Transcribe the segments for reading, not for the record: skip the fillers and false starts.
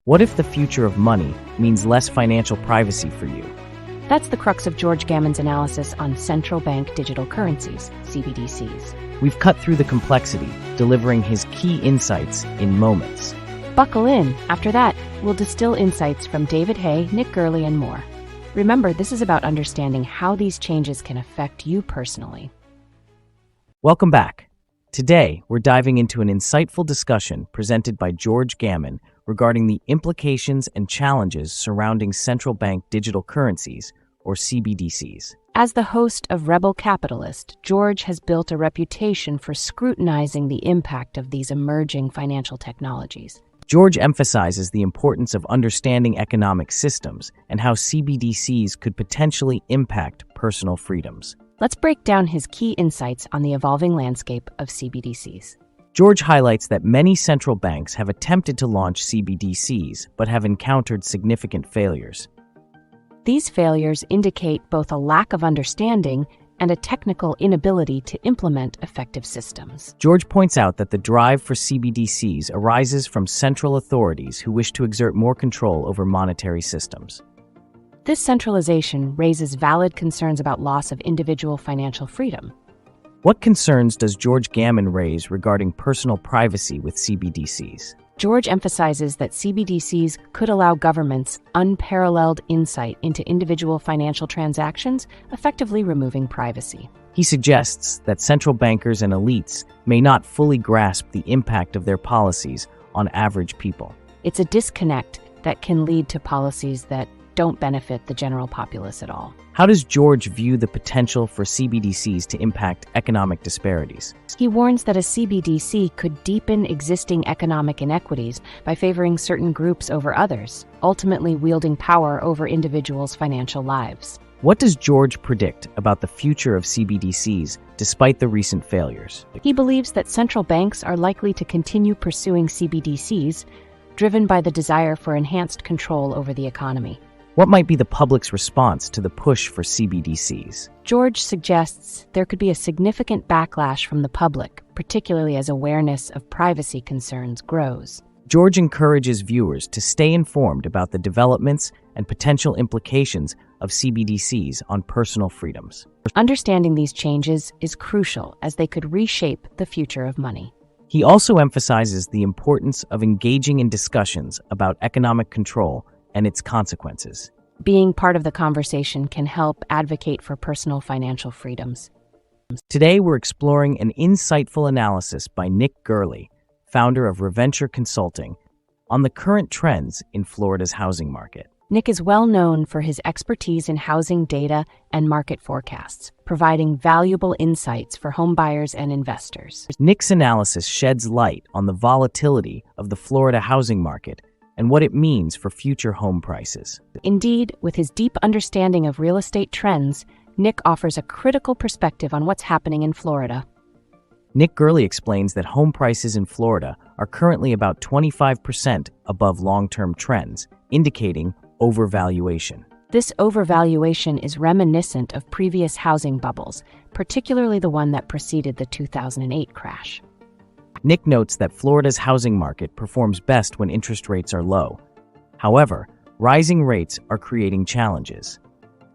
What if the future of money means less financial privacy for you? That's the crux of George Gammon's analysis on Central Bank Digital Currencies, CBDCs. We've cut through the complexity, delivering his key insights in moments. Buckle in. After that, we'll distill insights from David Hay, Nick Gurley, and more. Remember, this is about understanding how these changes can affect you personally. Welcome back. Today, we're diving into an insightful discussion presented by George Gammon regarding the implications and challenges surrounding central bank digital currencies, or CBDCs. As the host of Rebel Capitalist, George has built a reputation for scrutinizing the impact of these emerging financial technologies. George emphasizes the importance of understanding economic systems and how CBDCs could potentially impact personal freedoms. Let's break down his key insights on the evolving landscape of CBDCs. George highlights that many central banks have attempted to launch CBDCs but have encountered significant failures. These failures indicate both a lack of understanding and a technical inability to implement effective systems. George points out that the drive for CBDCs arises from central authorities who wish to exert more control over monetary systems. This centralization raises valid concerns about loss of individual financial freedom. What concerns does George Gammon raise regarding personal privacy with CBDCs? George emphasizes that CBDCs could allow governments unparalleled insight into individual financial transactions, effectively removing privacy. He suggests that central bankers and elites may not fully grasp the impact of their policies on average people. It's a disconnect that can lead to policies that don't benefit the general populace at all. How does George view the potential for CBDCs to impact economic disparities? He warns that a CBDC could deepen existing economic inequities by favoring certain groups over others, ultimately wielding power over individuals' financial lives. What does George predict about the future of CBDCs despite the recent failures? He believes that central banks are likely to continue pursuing CBDCs, driven by the desire for enhanced control over the economy. What might be the public's response to the push for CBDCs? George suggests there could be a significant backlash from the public, particularly as awareness of privacy concerns grows. George encourages viewers to stay informed about the developments and potential implications of CBDCs on personal freedoms. Understanding these changes is crucial as they could reshape the future of money. He also emphasizes the importance of engaging in discussions about economic control and its consequences. Being part of the conversation can help advocate for personal financial freedoms. Today, we're exploring an insightful analysis by Nick Gurley, founder of Reventure Consulting, on the current trends in Florida's housing market. Nick is well known for his expertise in housing data and market forecasts, providing valuable insights for homebuyers and investors. Nick's analysis sheds light on the volatility of the Florida housing market and what it means for future home prices. Indeed, with his deep understanding of real estate trends, Nick offers a critical perspective on what's happening in Florida. Nick Gurley explains that home prices in Florida are currently about 25% above long-term trends, indicating overvaluation. This overvaluation is reminiscent of previous housing bubbles, particularly the one that preceded the 2008 crash. Nick notes that Florida's housing market performs best when interest rates are low. However, rising rates are creating challenges.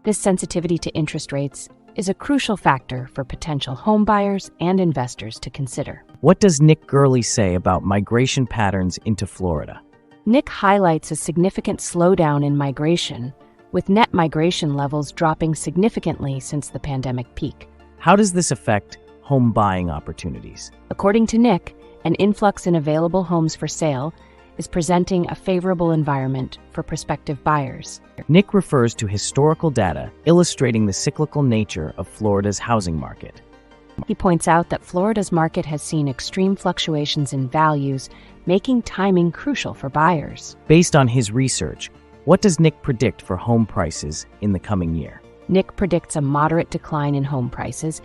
This sensitivity to interest rates is a crucial factor for potential homebuyers and investors to consider. What does Nick Gurley say about migration patterns into Florida? Nick highlights a significant slowdown in migration, with net migration levels dropping significantly since the pandemic peak. How does this affect home buying opportunities? According to Nick, an influx in available homes for sale is presenting a favorable environment for prospective buyers. Nick refers to historical data illustrating the cyclical nature of Florida's housing market. He points out that Florida's market has seen extreme fluctuations in values, making timing crucial for buyers. Based on his research, what does Nick predict for home prices in the coming year? Nick predicts a moderate decline in home prices,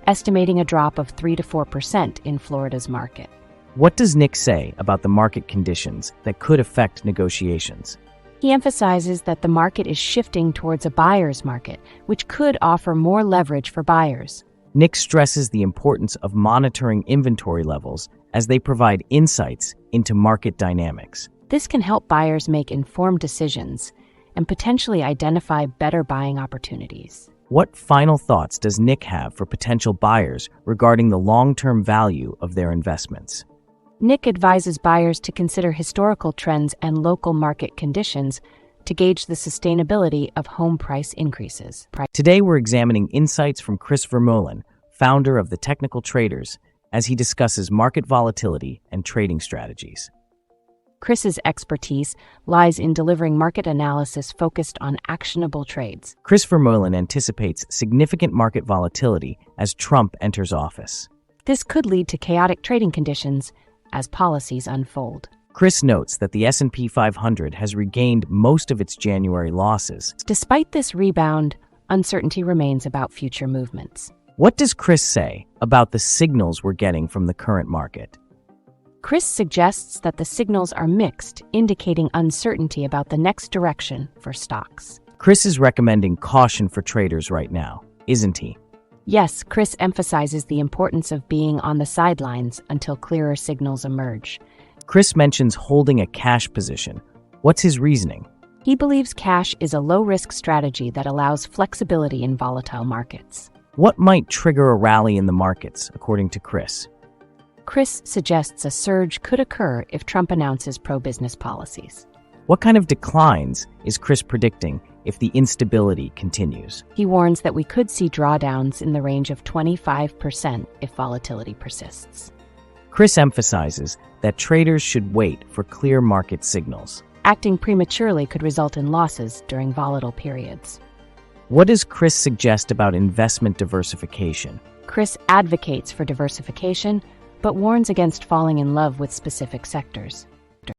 estimating a drop of 3 to 4% in Florida's market. What does Nick say about the market conditions that could affect negotiations? He emphasizes that the market is shifting towards a buyer's market, which could offer more leverage for buyers. Nick stresses the importance of monitoring inventory levels as they provide insights into market dynamics. This can help buyers make informed decisions and potentially identify better buying opportunities. What final thoughts does Nick have for potential buyers regarding the long-term value of their investments? Nick advises buyers to consider historical trends and local market conditions to gauge the sustainability of home price increases. Today we're examining insights from Chris Vermeulen, founder of The Technical Traders, as he discusses market volatility and trading strategies. Chris's expertise lies in delivering market analysis focused on actionable trades. Chris Vermeulen anticipates significant market volatility as Trump enters office. This could lead to chaotic trading conditions as policies unfold. Chris notes that the S&P 500 has regained most of its January losses. Despite this rebound, uncertainty remains about future movements. What does Chris say about the signals we're getting from the current market? Chris suggests that the signals are mixed, indicating uncertainty about the next direction for stocks. Chris is recommending caution for traders right now, isn't he? Yes, Chris emphasizes the importance of being on the sidelines until clearer signals emerge. Chris mentions holding a cash position. What's his reasoning? He believes cash is a low-risk strategy that allows flexibility in volatile markets. What might trigger a rally in the markets, according to Chris? Chris suggests a surge could occur if Trump announces pro-business policies. What kind of declines is Chris predicting if the instability continues? He warns that we could see drawdowns in the range of 25% if volatility persists. Chris emphasizes that traders should wait for clear market signals. Acting prematurely could result in losses during volatile periods. What does Chris suggest about investment diversification? Chris advocates for diversification, but warns against falling in love with specific sectors.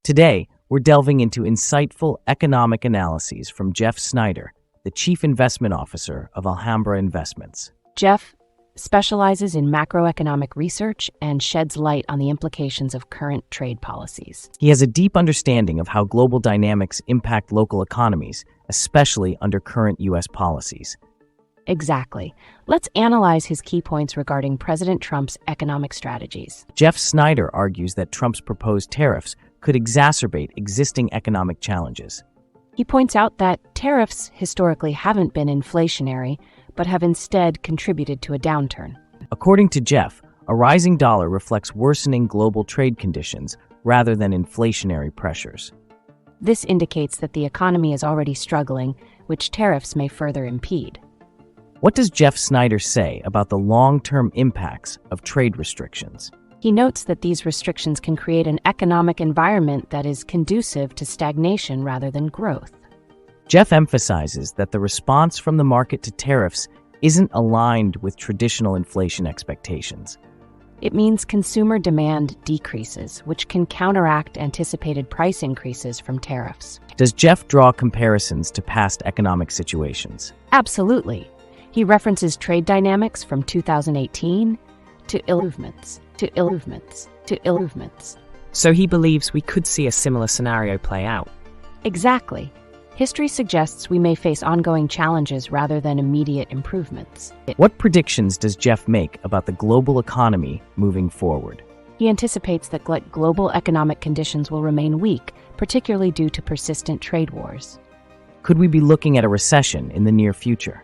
Today, we're delving into insightful economic analyses from Jeff Snyder, the Chief Investment Officer of Alhambra Investments. Jeff specializes in macroeconomic research and sheds light on the implications of current trade policies. He has a deep understanding of how global dynamics impact local economies, especially under current U.S. policies. Exactly. Let's analyze his key points regarding President Trump's economic strategies. Jeff Snyder argues that Trump's proposed tariffs could exacerbate existing economic challenges. He points out that tariffs historically haven't been inflationary, but have instead contributed to a downturn. According to Jeff, a rising dollar reflects worsening global trade conditions rather than inflationary pressures. This indicates that the economy is already struggling, which tariffs may further impede. What does Jeff Snyder say about the long-term impacts of trade restrictions? He notes that these restrictions can create an economic environment that is conducive to stagnation rather than growth. Jeff emphasizes that the response from the market to tariffs isn't aligned with traditional inflation expectations. It means consumer demand decreases, which can counteract anticipated price increases from tariffs. Does Jeff draw comparisons to past economic situations? Absolutely. He references trade dynamics from 2018 to improvements. So he believes we could see a similar scenario play out. Exactly. History suggests we may face ongoing challenges rather than immediate improvements. What predictions does Jeff make about the global economy moving forward? He anticipates that global economic conditions will remain weak, particularly due to persistent trade wars. Could we be looking at a recession in the near future?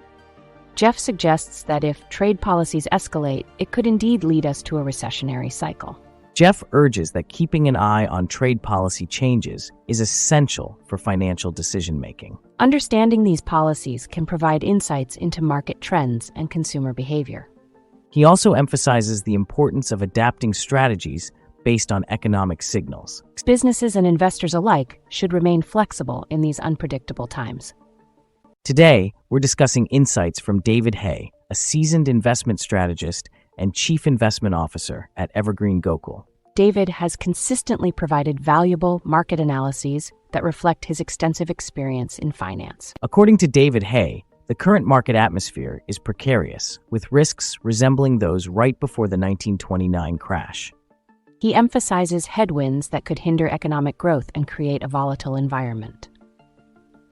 Jeff suggests that if trade policies escalate, it could indeed lead us to a recessionary cycle. Jeff urges that keeping an eye on trade policy changes is essential for financial decision-making. Understanding these policies can provide insights into market trends and consumer behavior. He also emphasizes the importance of adapting strategies based on economic signals. Businesses and investors alike should remain flexible in these unpredictable times. Today, we're discussing insights from David Hay, a seasoned investment strategist and Chief Investment Officer at Evergreen Gokul. David has consistently provided valuable market analyses that reflect his extensive experience in finance. According to David Hay, the current market atmosphere is precarious, with risks resembling those right before the 1929 crash. He emphasizes headwinds that could hinder economic growth and create a volatile environment.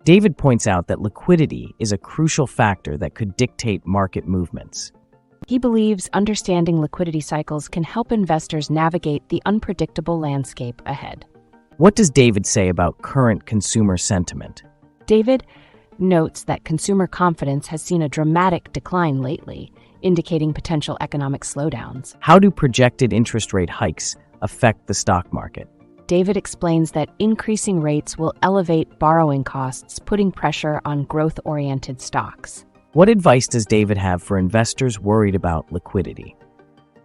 David points out that liquidity is a crucial factor that could dictate market movements. He believes understanding liquidity cycles can help investors navigate the unpredictable landscape ahead. What does David say about current consumer sentiment? David notes that consumer confidence has seen a dramatic decline lately, indicating potential economic slowdowns. How do projected interest rate hikes affect the stock market? David explains that increasing rates will elevate borrowing costs, putting pressure on growth-oriented stocks. What advice does David have for investors worried about liquidity?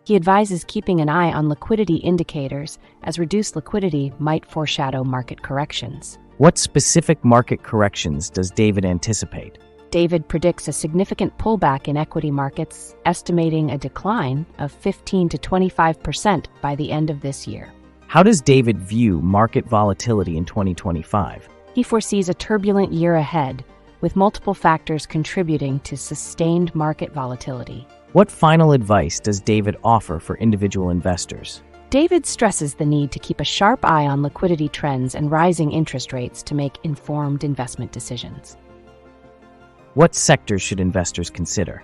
He advises keeping an eye on liquidity indicators, as reduced liquidity might foreshadow market corrections. What specific market corrections does David anticipate? David predicts a significant pullback in equity markets, estimating a decline of 15 to 25% by the end of this year. How does David view market volatility in 2025? He foresees a turbulent year ahead, with multiple factors contributing to sustained market volatility. What final advice does David offer for individual investors? David stresses the need to keep a sharp eye on liquidity trends and rising interest rates to make informed investment decisions. What sectors should investors consider?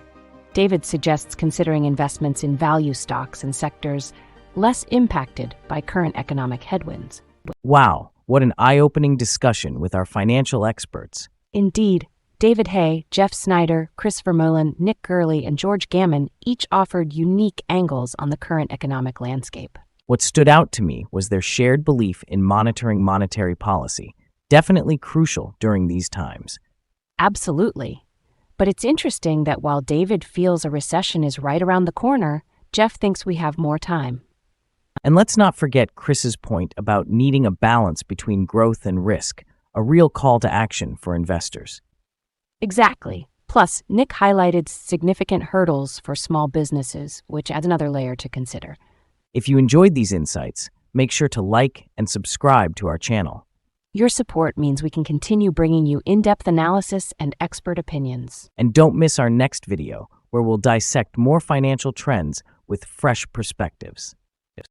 David suggests considering investments in value stocks and sectors less impacted by current economic headwinds. Wow, what an eye-opening discussion with our financial experts. Indeed, David Hay, Jeff Snyder, Chris Vermeulen, Nick Gurley, and George Gammon each offered unique angles on the current economic landscape. What stood out to me was their shared belief in monitoring monetary policy, definitely crucial during these times. Absolutely. But it's interesting that while David feels a recession is right around the corner, Jeff thinks we have more time. And let's not forget Chris's point about needing a balance between growth and risk, a real call to action for investors. Exactly. Plus, Nick highlighted significant hurdles for small businesses, which adds another layer to consider. If you enjoyed these insights, make sure to like and subscribe to our channel. Your support means we can continue bringing you in-depth analysis and expert opinions. And don't miss our next video, where we'll dissect more financial trends with fresh perspectives.